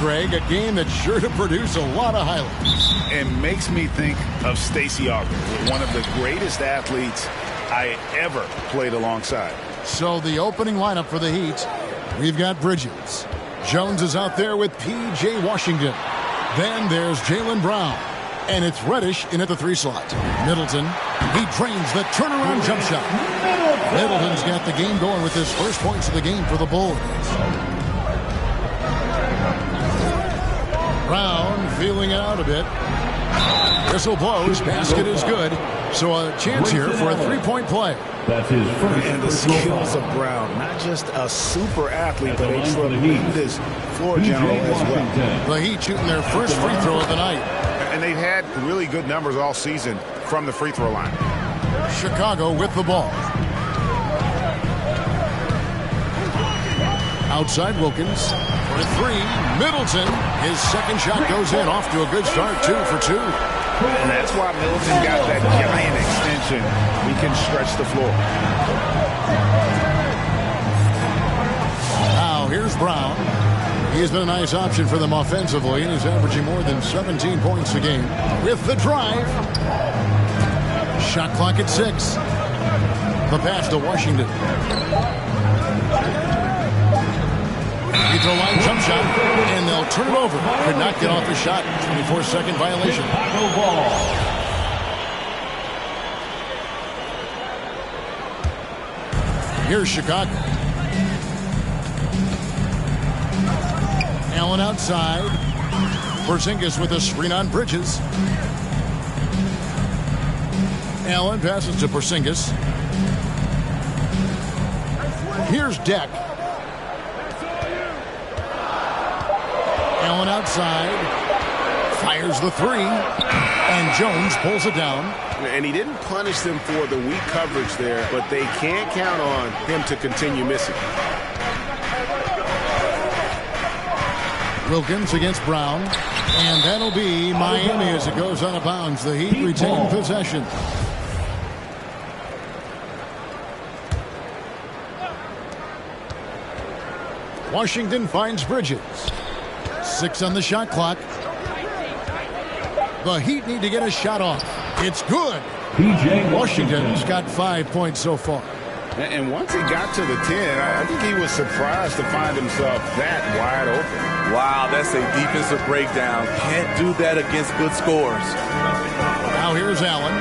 Greg, a game that's sure to produce a lot of highlights. It makes me think of Stacey Auger, one of the greatest athletes I ever played alongside. So the opening lineup for the Heat, we've got Bridges. Jones is out there with P.J. Washington. Then there's Jaylen Brown. And it's Reddish in at the 3 slot. Middleton, he drains the turnaround jump shot. Middleton's got the game going with his first points of the game for the Bulls. Brown feeling it out a bit. Whistle blows, basket is good. So a chance here for a 3-point play. That's his first. And the skills of Brown, not just a super athlete, but a tremendous floor general as well. The Heat shooting their first free throw of the night. And they've had really good numbers all season from the free throw line. Chicago with the ball. Outside Wilkins for 3. Middleton, his second shot goes in, off to a good start, 2 for 2. And that's why Middleton got that giant extension. He can stretch the floor. Now here's Brown. He's been a nice option for them offensively, and he's averaging more than 17 points a game. With the drive. Shot clock at 6. The pass to Washington. Free throw line jump shot, and they'll turn it over. Could not get off the shot. 24-second violation. Here's Chicago. Allen outside. Porzingis with a screen on Bridges. Allen passes to Porzingis. Here's Deck. Allen outside. Fires the 3. And Jones pulls it down. And he didn't punish them for the weak coverage there, but they can't count on him to continue missing. Wilkins against Brown. And that'll be Miami as it goes out of bounds. The Heat retain possession. Washington finds Bridges. 6 on the shot clock. The Heat need to get a shot off. It's good. P.J. Washington's got 5 points so far. And once he got to the 10, I think he was surprised to find himself that wide open. Wow, that's a defensive breakdown. Can't do that against good scores. Now here's Allen.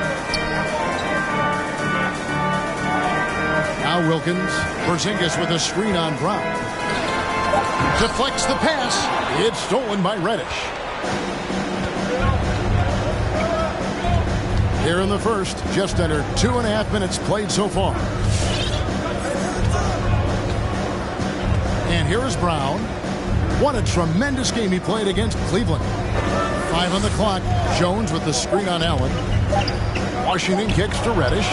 Now Wilkins. Porzingis with a screen on Brown. Deflects the pass. It's stolen by Reddish. Here in the first, just under 2.5 minutes played so far. And here is Brown. What a tremendous game he played against Cleveland. 5 on the clock. Jones with the screen on Allen. Washington kicks to Reddish.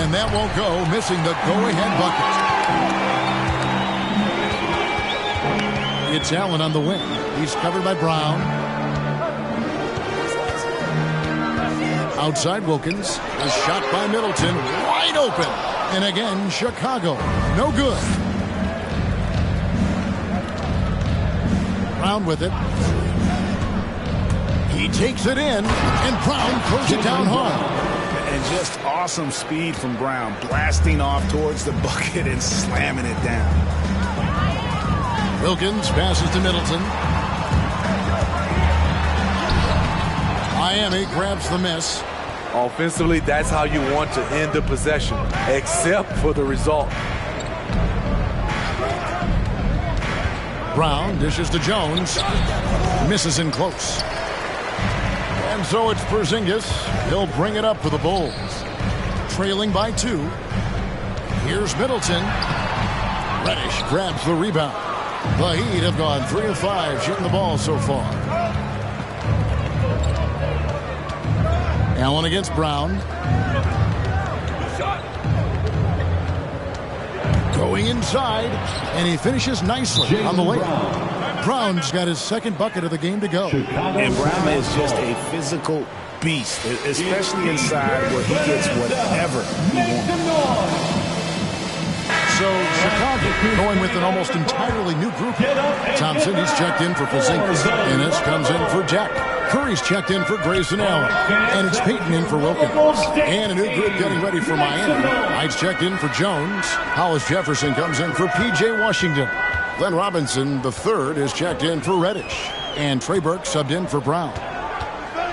And that won't go, missing the go-ahead bucket. It's Allen on the wing. He's covered by Brown. Outside Wilkins. A shot by Middleton. Wide open. And again, Chicago. No good. Brown with it. He takes it in. And Brown throws it down hard. And just awesome speed from Brown. Blasting off towards the bucket and slamming it down. Wilkins passes to Middleton. Miami grabs the miss. Offensively, that's how you want to end the possession, except for the result. Brown dishes to Jones. Misses in close. And so it's Porzingis. He'll bring it up for the Bulls. Trailing by 2. Here's Middleton. Reddish grabs the rebound. The Heat have gone 3 of 5 shooting the ball so far. Allen against Brown. Going inside, and he finishes nicely on the layup. Brown's got his second bucket of the game to go. And Brown is just a physical beast, especially inside where he gets whatever he wants. So Chicago going with an almost entirely new group. Thompson, he's checked in for Porzingis. Ennis comes in for Jack. Curry's checked in for Grayson Allen. And it's Payton in for Wilkins. And a new group getting ready for Miami. Knight's checked in for Jones. Hollis Jefferson comes in for P.J. Washington. Glenn Robinson, the third, is checked in for Reddish. And Trey Burke subbed in for Brown.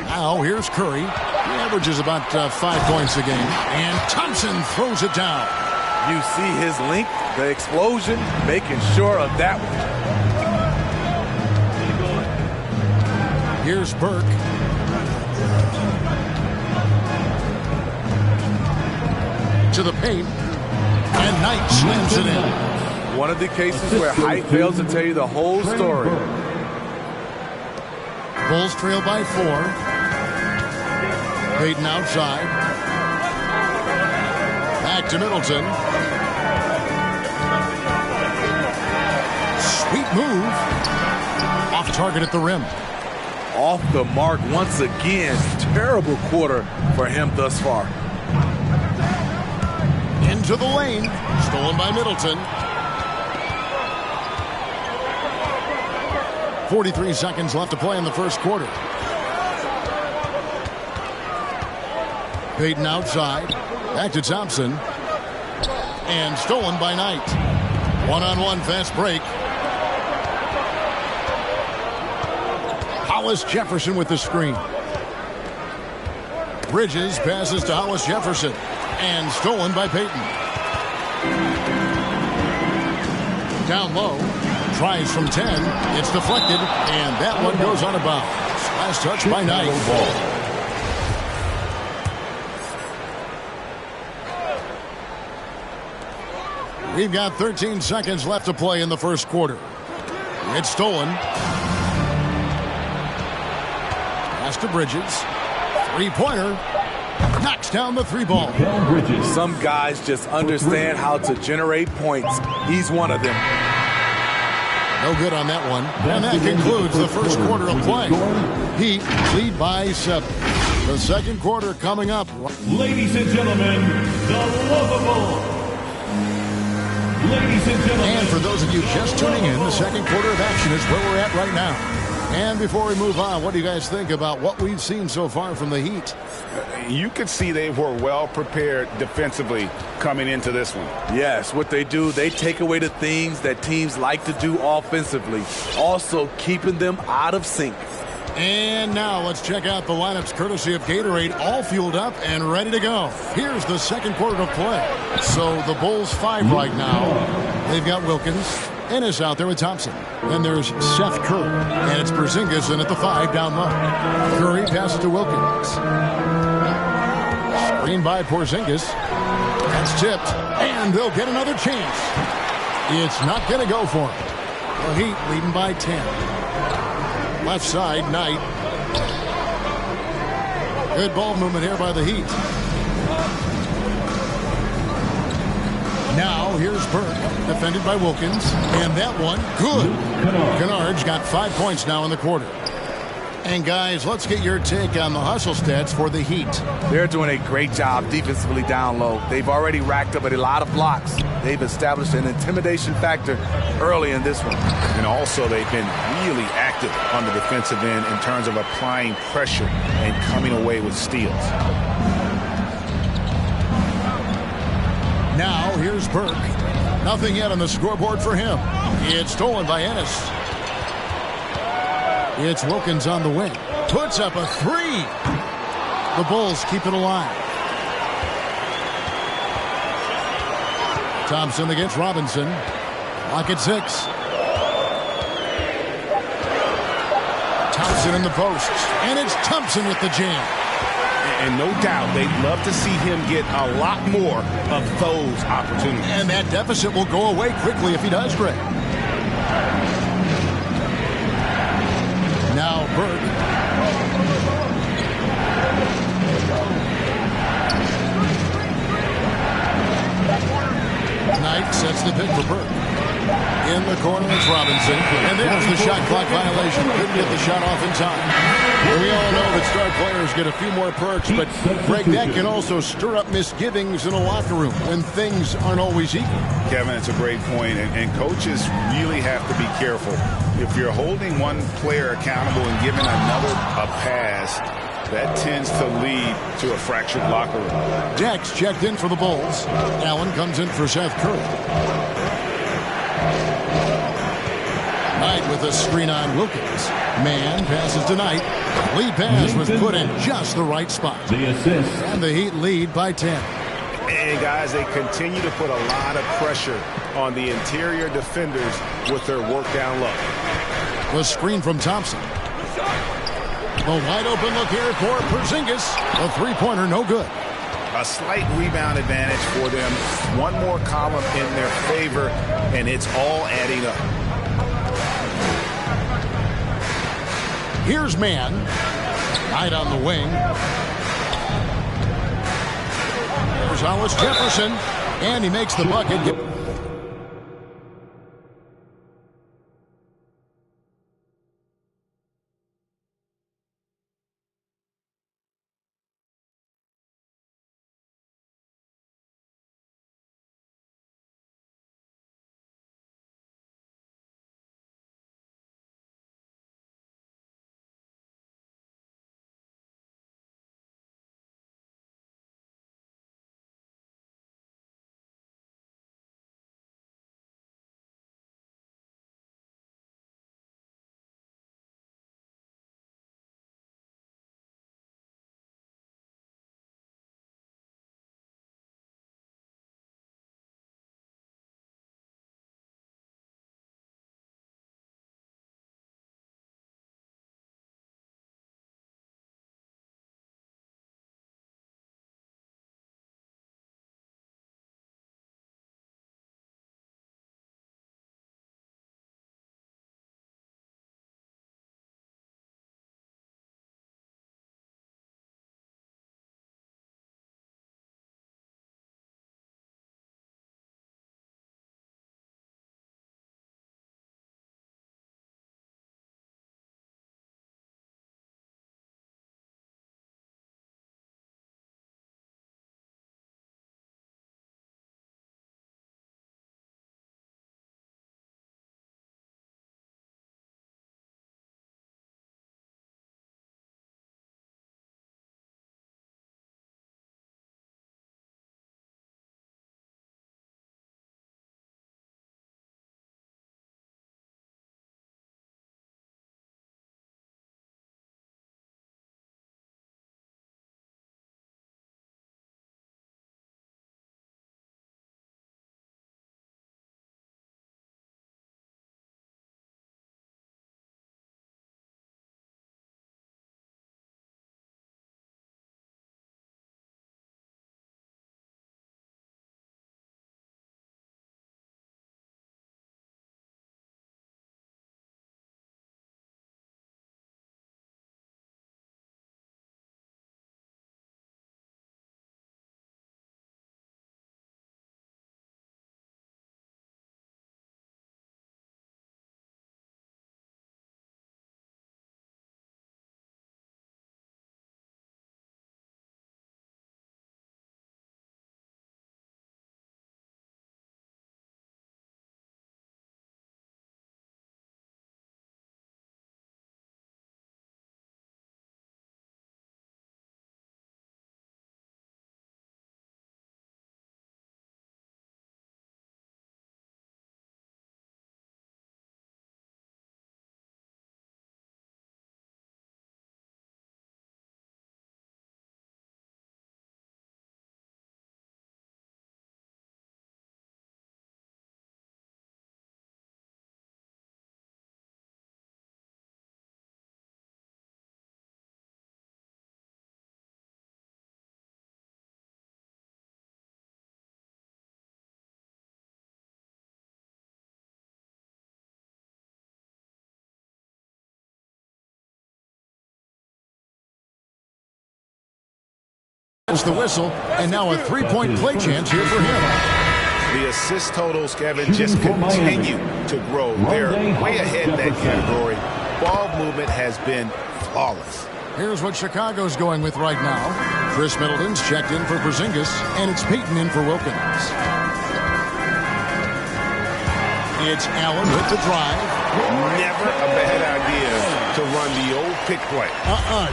Now here's Curry. He averages about 5 points a game. And Thompson throws it down. You see his length, the explosion, making sure of that one. Here's Burke. To the paint. And Knight slams it in. One of the cases where height fails to tell you the whole story. Bulls trail by 4. Payton outside. Back to Middleton. Sweet move. Off target at the rim. Off the mark once again. Terrible quarter for him thus far. Into the lane. Stolen by Middleton. 43 seconds left to play in the first quarter. Payton outside. Back to Thompson. And stolen by Knight. One-on-one fast break. Hollis Jefferson with the screen. Bridges passes to Hollis Jefferson. And stolen by Payton. Down low. Tries from 10. It's deflected. And that one goes out of bounds. Last touch by Knight. We've got 13 seconds left to play in the first quarter. It's stolen. Pass to Bridges. Three-pointer. Knocks down the three ball. Some guys just understand how to generate points. He's one of them. No good on that one. And that concludes the first quarter of play. Heat lead by 7. The second quarter coming up. Ladies and gentlemen, the lovable. Ladies and gentlemen. And for those of you just tuning in, the second quarter of action is where we're at right now. And before we move on, what do you guys think about what we've seen so far from the Heat? You could see they were well prepared defensively coming into this one. Yes, what they do, they take away the things that teams like to do offensively, also keeping them out of sync. And now let's check out the lineups courtesy of Gatorade, all fueled up and ready to go. Here's the second quarter of play. So the Bulls 5 right now. They've got Wilkins. Ennis out there with Thompson. Then there's Seth Curry. And it's Porzingis in at the 5 down low. Curry passes to Wilkins. Screen by Porzingis. That's tipped. And they'll get another chance. It's not going to go for him. The Heat leading by 10. Left side, Knight. Good ball movement here by the Heat. Now here's Burke, defended by Wilkins. And that one, good. Kennard's got 5 points now in the quarter. And guys, let's get your take on the hustle stats for the Heat. They're doing a great job defensively down low. They've already racked up a lot of blocks. They've established an intimidation factor early in this one. And also they've been really active on the defensive end in terms of applying pressure and coming away with steals. Now here's Burke. Nothing yet on the scoreboard for him. It's stolen by Ennis. It's Wilkins on the wing. Puts up a 3. The Bulls keep it alive. Thompson against Robinson. Lock at 6. Thompson in the post. And it's Thompson with the jam. And no doubt they'd love to see him get a lot more of those opportunities. And that deficit will go away quickly if he does, Greg. Now Burke. Knight sets the pick for Burke. In the corner, it's Robinson. And there's the shot clock violation. Couldn't get the shot off in time. Well, we all know that star players get a few more perks, but, Greg, that can also stir up misgivings in a locker room when things aren't always equal. Kevin, it's a great point, and coaches really have to be careful. If you're holding one player accountable and giving another a pass, that tends to lead to a fractured locker room. Dex checked in for the Bulls. Allen comes in for Seth Curry. Knight with a screen on Wilkins. Man passes to Knight. Lead pass was put in just the right spot. The assist. And the Heat lead by 10. And, guys, they continue to put a lot of pressure on the interior defenders with their work down low. The screen from Thompson. A wide open look here for Porzingis. A three-pointer, no good. A slight rebound advantage for them. One more column in their favor, and it's all adding up. Here's Man. Knight on the wing. There's Hollis Jefferson. And he makes the bucket. The whistle, and now a three-point play chance here for him. The assist totals, Kevin, just continue to grow. They're way ahead in that category. Ball movement has been flawless. Here's what Chicago's going with right now. Chris Middleton's checked in for Porzingis, and it's Payton in for Wilkins. It's Allen with the drive. Never a bad idea to run the old pick play.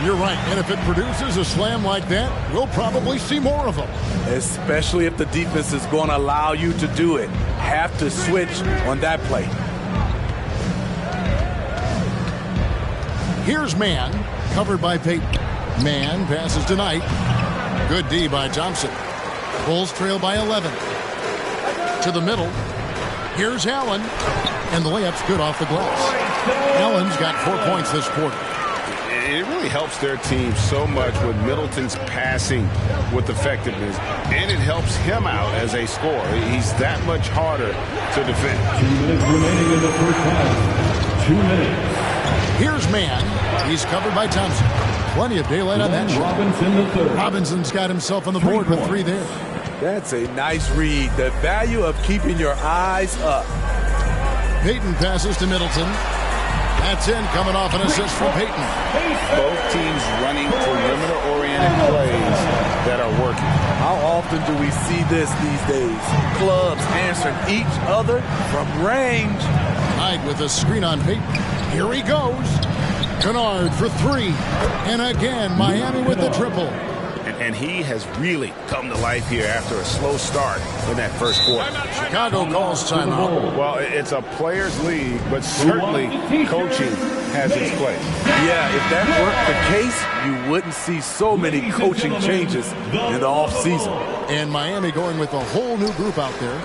You're right. And if it produces a slam like that, we'll probably see more of them. Especially if the defense is going to allow you to do it. Have to switch on that play. Here's Mann, covered by Payton. Mann passes to Knight. Good D by Thompson. Bulls trail by 11. To the middle. Here's Allen. And the layup's good off the glass. Allen's got 4 points this quarter. It really helps their team so much with Middleton's passing with effectiveness. And it helps him out as a scorer. He's that much harder to defend. 2 minutes remaining in the first half. 2 minutes. Here's Mann. He's covered by Thompson. Plenty of daylight on that shot. Robinson the third. Robinson's got himself on the board with 3 there. That's a nice read. The value of keeping your eyes up. Payton passes to Middleton. That's in, coming off an assist from Payton. Both teams running perimeter-oriented plays that are working. How often do we see this these days? Clubs answering each other from range. Knight with a screen on Payton. Here he goes. Kennard for 3. And again, Miami with the triple. And he has really come to life here after a slow start in that first quarter. Chicago calls timeout. Well, it's a players' league, but certainly coaching has its place. Yeah, if that weren't the case, you wouldn't see so many coaching changes in the offseason. And Miami going with a whole new group out there.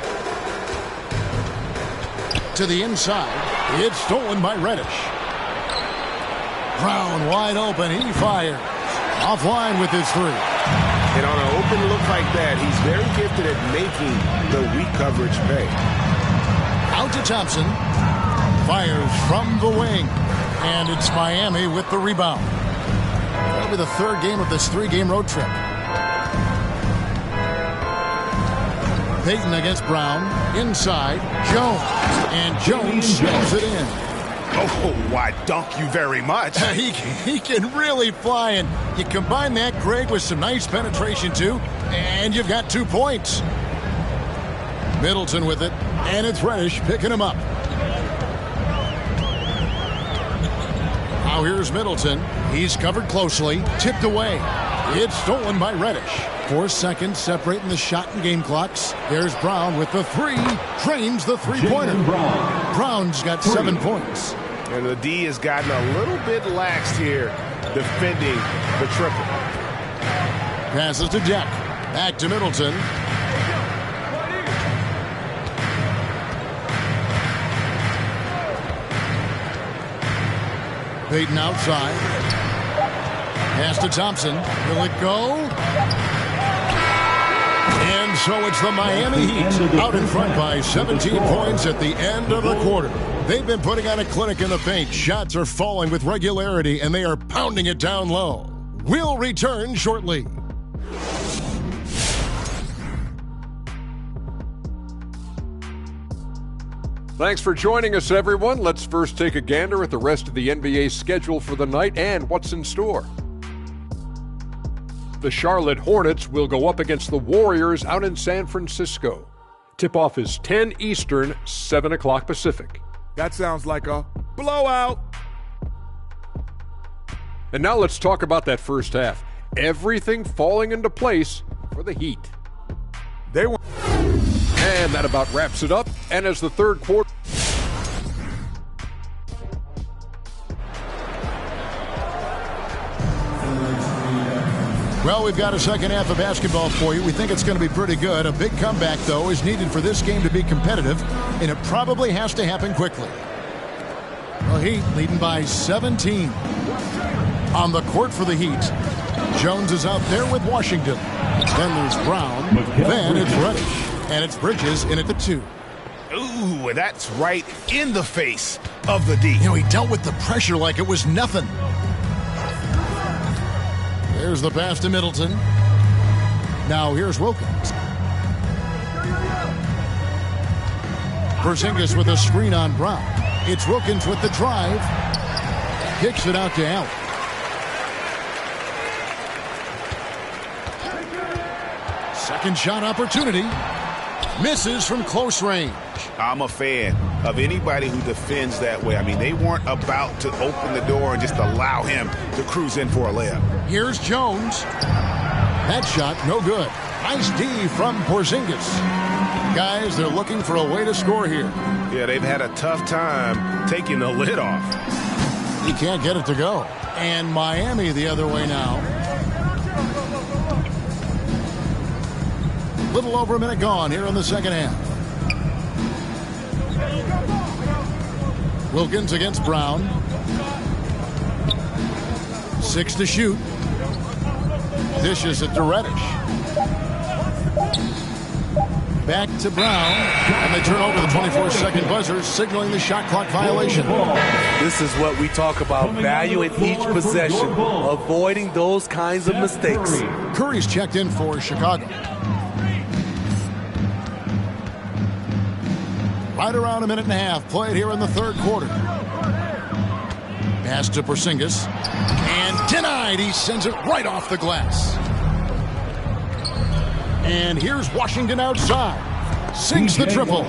To the inside. It's stolen by Reddish. Brown wide open. He fires. Offline with his 3. And on an open look like that, he's very gifted at making the weak coverage pay. Out to Thompson. Fires from the wing. And it's Miami with the rebound. That'll be the 3rd game of this 3-game road trip. Payton against Brown. Inside. Jones. And Jones spins it in. Oh, why, dunk you very much. He can really fly, and you combine that, Greg, with some nice penetration, too, and you've got 2 points. Middleton with it, and it's Reddish picking him up. Now here's Middleton. He's covered closely, tipped away. It's stolen by Reddish. 4 seconds separating the shot and game clocks. There's Brown with the 3. Drains the 3-pointer. Brown's got 7 points. And the D has gotten a little bit laxed here defending the triple. Passes to Jack. Back to Middleton. Payton outside. Pass to Thompson. Will it go? And so it's the Miami Heat out in front by 17 points at the end of the quarter. They've been putting on a clinic in the paint. Shots are falling with regularity, and they are pounding it down low. We'll return shortly. Thanks for joining us, everyone. Let's first take a gander at the rest of the NBA schedule for the night and what's in store. The Charlotte Hornets will go up against the Warriors out in San Francisco. Tip-off is 10 Eastern, 7 o'clock Pacific. That sounds like a blowout. And now let's talk about that first half. Everything falling into place for the Heat. They were. And that about wraps it up. And as the third quarter... Well, we've got a second half of basketball for you. We think it's going to be pretty good. A big comeback, though, is needed for this game to be competitive, and it probably has to happen quickly. The Heat leading by 17. On the court for the Heat, Jones is out there with Washington. Then there's Brown. Then it's Reddish. And it's Bridges in at the 2. Ooh, that's right in the face of the D. You know, he dealt with the pressure like it was nothing. There's the pass to Middleton. Now here's Wilkins. Porzingis with a screen on Brown. It's Wilkins with the drive. Kicks it out to Allen. Second shot opportunity. Misses from close range. I'm a fan of anybody who defends that way. I mean, they weren't about to open the door and just allow him to cruise in for a layup. Here's Jones. That shot, no good. Nice D from Porzingis. Guys, they're looking for a way to score here. Yeah, they've had a tough time taking the lid off. He can't get it to go. And Miami the other way now. Little over a minute gone here in the second half. Wilkins against Brown. 6 to shoot. Dishes it to Reddish. Back to Brown. And they turn over the 24-second buzzer, signaling the shot clock violation. This is what we talk about, valuing each possession, avoiding those kinds of mistakes. Curry's checked in for Chicago. Right around a minute and a half played here in the third quarter. Pass to Porzingis. And denied. He sends it right off the glass. And here's Washington outside. Sinks the triple.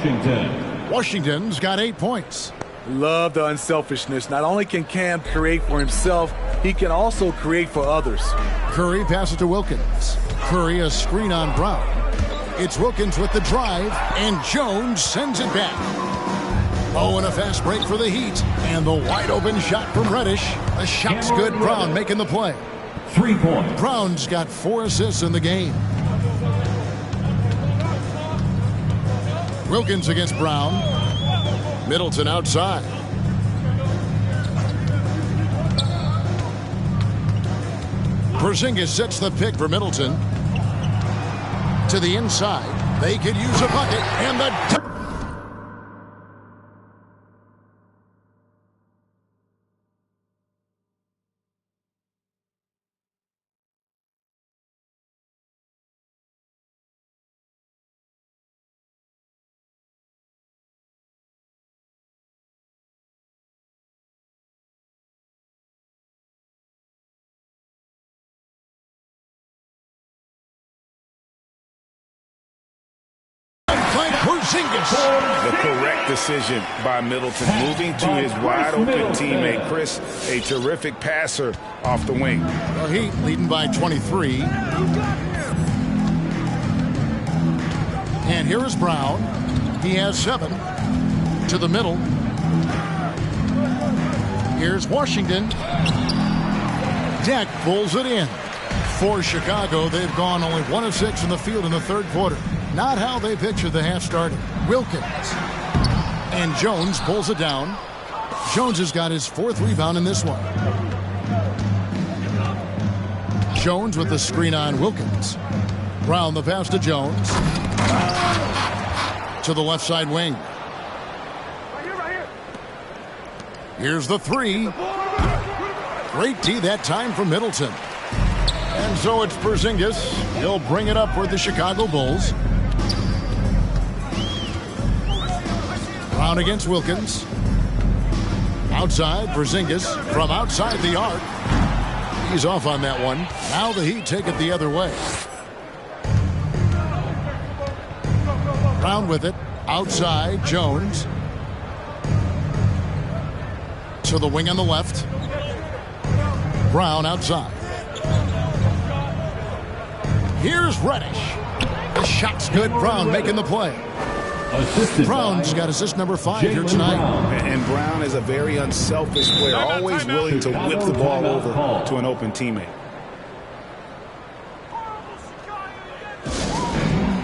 Washington's got 8 points. Love the unselfishness. Not only can Cam create for himself, he can also create for others. Curry passes to Wilkins. Curry a screen on Brown. It's Wilkins with the drive, and Jones sends it back. Oh, and a fast break for the Heat. And the wide open shot from Reddish. A shot's good. Brown making the play. 3 points. Brown's got 4 assists in the game. Wilkins against Brown. Middleton outside. Porzingis sets the pick for Middleton. To the inside. They could use a bucket. And the... The correct decision by Middleton, moving to his wide-open teammate, Chris, a terrific passer off the wing. The Heat leading by 23. And here is Brown. He has 7. To the middle. Here's Washington. Deck pulls it in. For Chicago, they've gone only 1 of 6 in the field in the third quarter. Not how they pictured the half started. Wilkins. And Jones pulls it down. Jones has got his 4th rebound in this one. Jones with the screen on Wilkins. Brown the pass to Jones. To the left side wing. Here's the 3. Great D that time from Middleton. And so it's Porzingis. He'll bring it up for the Chicago Bulls. Brown against Wilkins. Outside, Porzingis from outside the arc. He's off on that one. Now the Heat take it the other way. Brown with it. Outside, Jones. To the wing on the left. Brown outside. Here's Reddish. The shot's good. Brown making the play. Brown's got assist number 5 here tonight. And Brown is a very unselfish player, always willing to whip the ball over to an open teammate.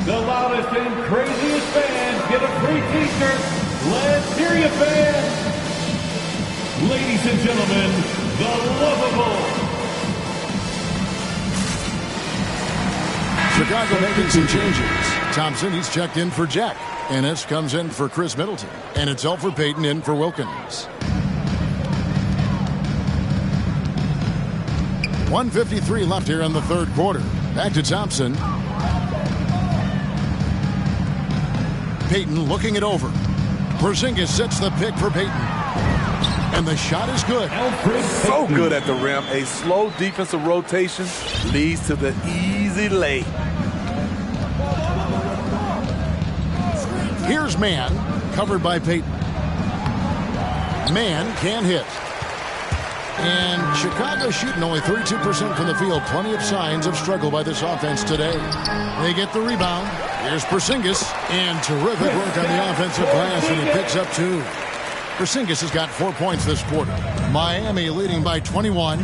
The loudest and craziest fans get a free t-shirt. Let's hear you, fans. Ladies and gentlemen, the lovable. Chicago making some changes. Thompson, he's checked in for Jack. Ennis comes in for Chris Middleton. And it's Elfrid Payton in for Wilkins. 1:53 left here in the third quarter. Back to Thompson. Payton looking it over. Porzingis sets the pick for Payton. And the shot is good. So good at the rim. A slow defensive rotation leads to the easy lay. Here's Mann, covered by Payton. Mann can't hit. And Chicago shooting only 32% from the field. Plenty of signs of struggle by this offense today. They get the rebound. Here's Porzingis. And terrific work on the offensive glass, and he picks up 2. Porzingis has got 4 points this quarter. Miami leading by 21.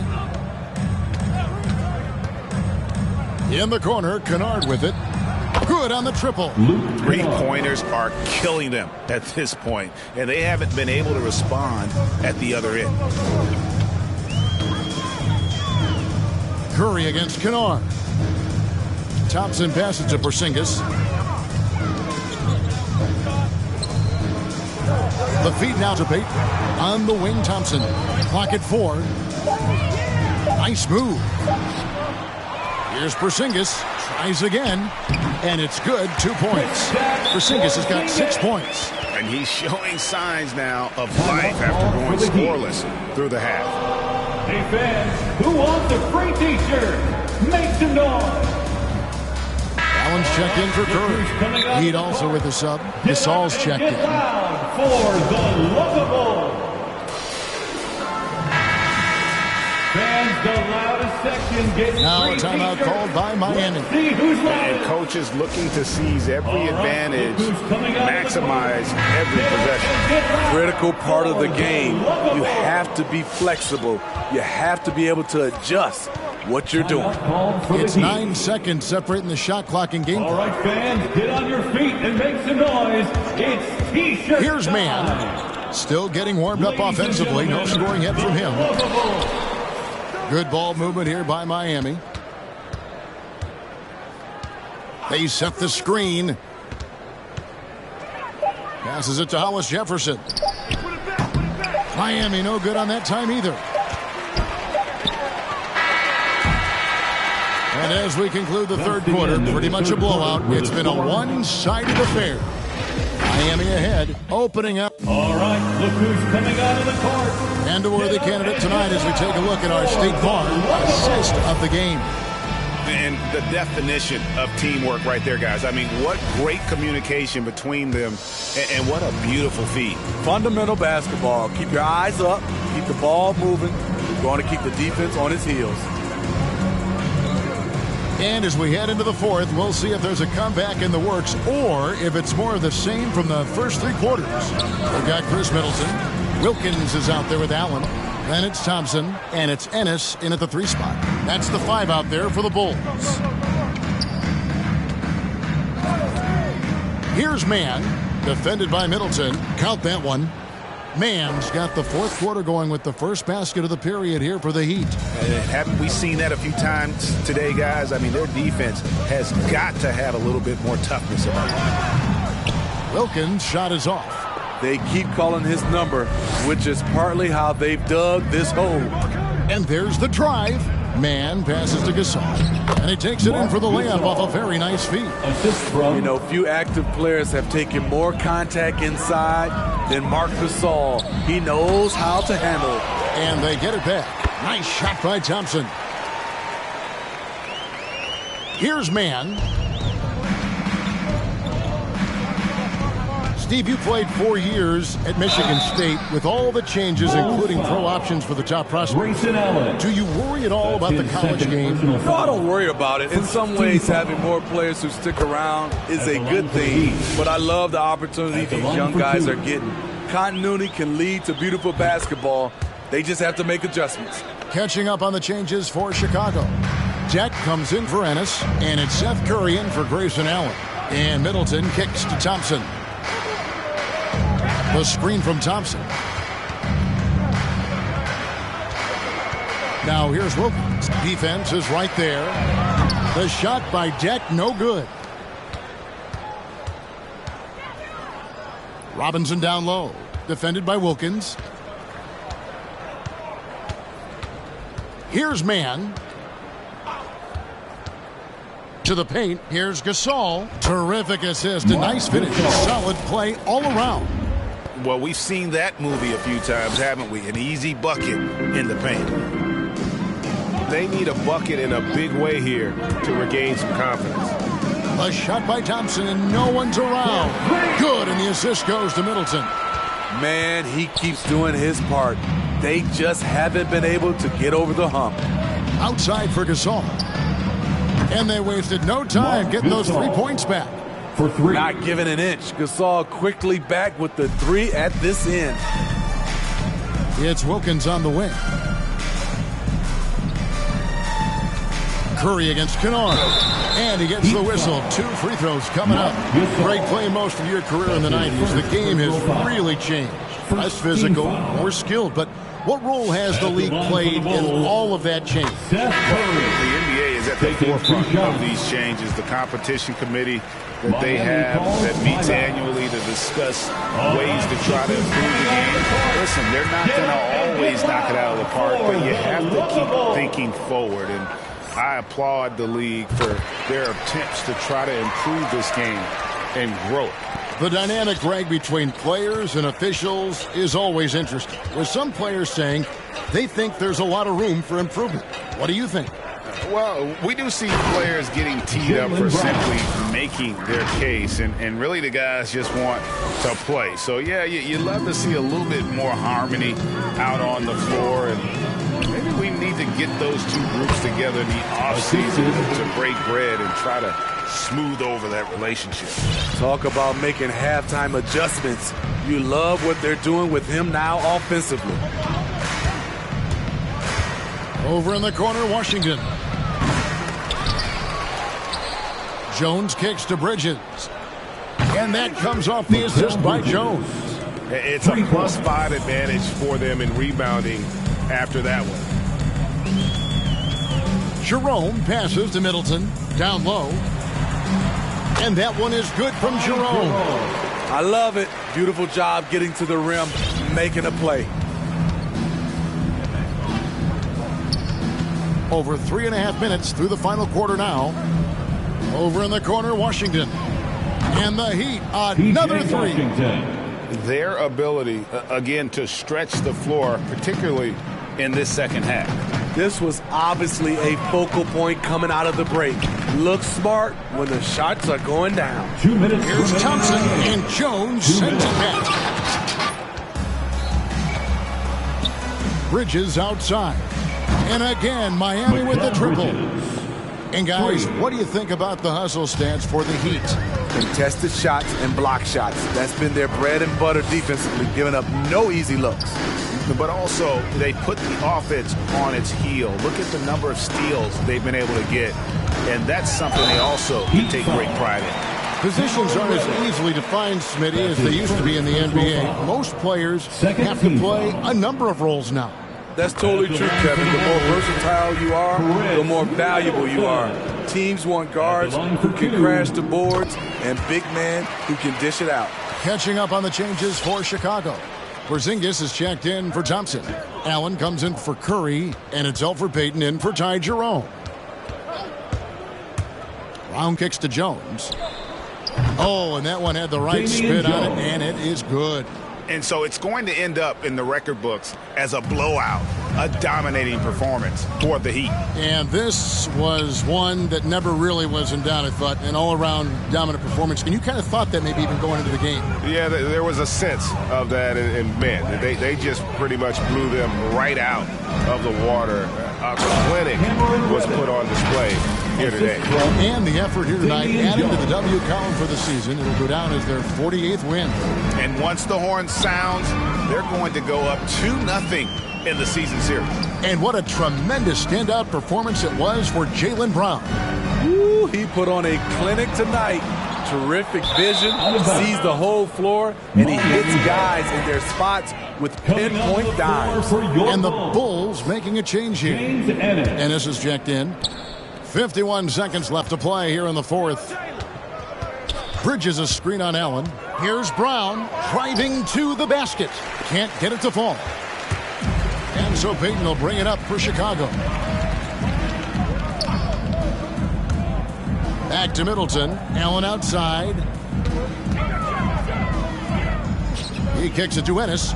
In the corner, Kennard with it. Good on the triple. Three-pointers are killing them at this point, and they haven't been able to respond at the other end. Curry against Kennard. Thompson passes to Porzingis. The feed now to Payton. On the wing, Thompson. Clock at 4. Nice move. Here's Porzingis. Tries again. And it's good. 2 points. Porzingis has got 6 points. And he's showing signs now of life after going scoreless through the half. Hey fans, who wants a free t-shirt? Make some noise. Allen's checked in for Curry. Heat also with the sub. Gasol's checked in. For the lovable. Fans, the loudest section gets now free a timeout t-shirts. called by Miami. See who's And loud. coaches looking to seize every advantage, maximize every possession. Critical part of the game. You have to be flexible. You have to be able to adjust what you're doing. It's 9 seconds separating the shot clock and game All clock. right, fans, get on your feet and make some noise. It's t-shirt. Here's Mann. Still getting warmed up offensively. No scoring yet from him. Good ball movement here by Miami. They set the screen. Passes it to Hollis Jefferson. Miami no good on that time either. And as we conclude the third quarter, pretty much a blowout. It's been a one-sided affair. Miami ahead, opening up. All right, look who's coming out of the court. And a worthy candidate tonight as we take a look at our State Farm assist of the game. And the definition of teamwork right there, guys. I mean, what great communication between them, and what a beautiful feed. Fundamental basketball. Keep your eyes up. Keep the ball moving. You're going to keep the defense on its heels. And as we head into the fourth, we'll see if there's a comeback in the works or if it's more of the same from the first 3 quarters. We've got Chris Middleton. Wilkins is out there with Allen. Then it's Thompson, and it's Ennis in at the 3 spot. That's the 5 out there for the Bulls. Here's Mann, defended by Middleton. Count that one. Mann's got the fourth quarter going with the first basket of the period here for the Heat. And haven't we seen that a few times today, guys? I mean, their defense has got to have a little bit more toughness about it. Wilkins' shot is off. They keep calling his number, which is partly how they've dug this hole. And there's the drive. Mann passes to Gasol. And he takes it in for the layup off a very nice feed. You know, few active players have taken more contact inside than Marc Gasol. He knows how to handle it. And they get it back. Nice shot by Thompson. Here's Mann. Steve, you played 4 years at Michigan State with all the changes, including pro options for the top prospects. Do you worry at all about the college game? No, I don't worry about it. In some ways, having more players who stick around is a good thing. But I love the opportunity these young guys are getting. Continuity can lead to beautiful basketball. They just have to make adjustments. Catching up on the changes for Chicago. Jet comes in for Ennis, and it's Seth Curry in for Grayson Allen. And Middleton kicks to Thompson. The screen from Thompson. Now here's Wilkins. Defense is right there. The shot by Deck, no good. Robinson down low. Defended by Wilkins. Here's Mann. To the paint. Here's Gasol. Terrific assist. A nice finish. Solid play all around. Well, we've seen that movie a few times, haven't we? An easy bucket in the paint. They need a bucket in a big way here to regain some confidence. A shot by Thompson, and no one's around. Good, and the assist goes to Middleton. Man, he keeps doing his part. They just haven't been able to get over the hump. Outside for Gasol. And they wasted no time getting those 3 points back. For 3. Not giving an inch. Gasol quickly back with the 3 at this end. It's Wilkins on the wing. Curry against Kennard. And he gets the whistle. 2 free throws coming up. Great play most of your career in the 90s. The game has really changed. Less physical, more skilled. But what role has the league played in all of that change? The NBA is at the forefront of these changes. The competition committee that they have that meets annually to discuss ways to try to improve the game. Listen, they're not going to always knock it out of the park, but you have to keep thinking forward. And I applaud the league for their attempts to try to improve this game and grow it. The dynamic, Greg, between players and officials is always interesting, with some players saying they think there's a lot of room for improvement. What do you think? Well, we do see players getting teed up for simply making their case, and really the guys just want to play. So, yeah, you'd love to see a little bit more harmony out on the floor, and maybe we need to get those two groups together in the offseason to break bread and try to smooth over that relationship. Talk about making halftime adjustments. You love what they're doing with him now offensively. Over in the corner, Washington. Jones kicks to Bridges. And that comes off the assist by Jones. It's a +5 advantage for them in rebounding after that one. Jerome passes to Middleton. Down low. And that one is good from Jerome. I love it. Beautiful job getting to the rim, making a play. Over 3.5 minutes through the final quarter now. Over in the corner, Washington. And the Heat, another 3. Their ability, again, to stretch the floor, particularly in this second half. This was obviously a focal point coming out of the break. Looks smart when the shots are going down. 2 minutes. Here's Thompson, and Jones sent it back. Bridges outside. And again, Miami with the triple. And guys, what do you think about the hustle stats for the Heat? Contested shots and block shots. That's been their bread and butter defensively, giving up no easy looks. But also, they put the offense on its heel. Look at the number of steals they've been able to get. And that's something they also take great pride in. Positions aren't as easily defined, Smitty, as they used to be in the NBA. Most players have to play a number of roles now. That's totally true, Kevin. The more versatile you are, the more valuable you are. Teams want guards who can crash the boards and big men who can dish it out. Catching up on the changes for Chicago. Porzingis is checked in for Thompson. Allen comes in for Curry, and it's Elfrid Payton in for Ty Jerome. Brown kicks to Jones. Oh, and that one had the right spin on it, and it is good. And so it's going to end up in the record books as a blowout, a dominating performance for the Heat. And this was one that never really was in doubt, I thought, an all-around dominant performance. And you kind of thought that maybe even going into the game. Yeah, there was a sense of that, and man, they just pretty much blew them right out of the water. A clinic was put on display here today. And the effort here tonight added to the W column for the season. It'll go down as their 48th win. And once the horn sounds, they're going to go up 2-0 in the season series. And what a tremendous standout performance it was for Jaylen Brown. Woo, he put on a clinic tonight. Terrific vision, sees the whole floor, and he hits guys in their spots with pinpoint dives. And the Bulls making a change here. And this is checked in. 51 seconds left to play here in the fourth. Bridges a screen on Allen. Here's Brown driving to the basket. Can't get it to fall. And so Payton will bring it up for Chicago. Back to Middleton. Allen outside. He kicks it to Ennis.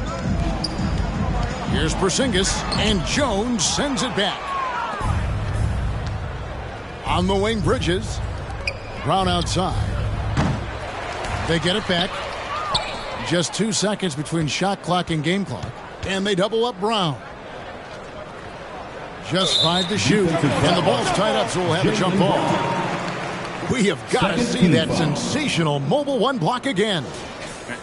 Here's Porzingis, and Jones sends it back. On the wing, Bridges. Brown outside. They get it back. Just 2 seconds between shot clock and game clock. And they double up Brown. Just 5 to shoot. And the ball's tied up, so we'll have a jump ball. We have got to see that sensational mobile one block again.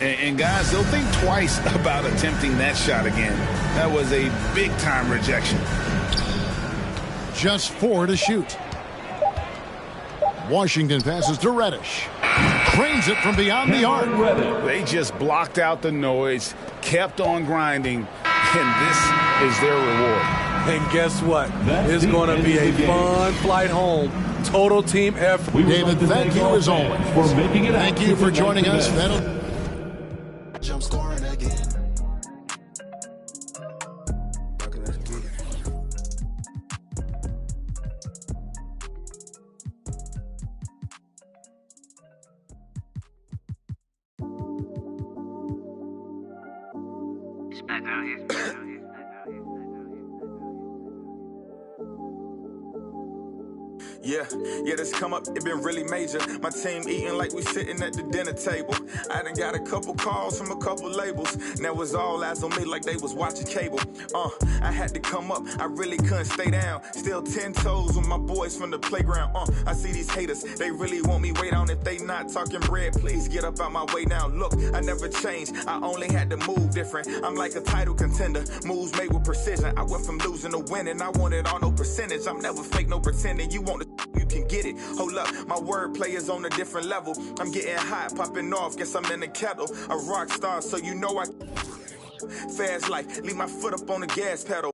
And guys, they'll think twice about attempting that shot again. That was a big-time rejection. Just 4 to shoot. Washington passes to Reddish. Trains it from beyond the arc. They just blocked out the noise, kept on grinding, and this is their reward. And guess what? It's going to be a fun flight home. Total team effort. David, thank you as always. Thank you for joining us. Jump scoring again. It's back out here. Yeah, this come up, it been really major. My team eating like we sitting at the dinner table. I done got a couple calls from a couple labels. Now it's all eyes on me like they was watching cable. I had to come up, I really couldn't stay down. Still 10 toes with my boys from the playground. I see these haters, they really want me way down. If they not talking bread, please get up out my way now. Look, I never changed, I only had to move different. I'm like a title contender, moves made with precision. I went from losing to winning, I wanted all no percentage. I'm never fake, no pretending. You want to you can get it. Hold up, my wordplay is on a different level. I'm getting hot, popping off, guess I'm in the kettle. A rock star, so you know I fast life, leave my foot up on the gas pedal.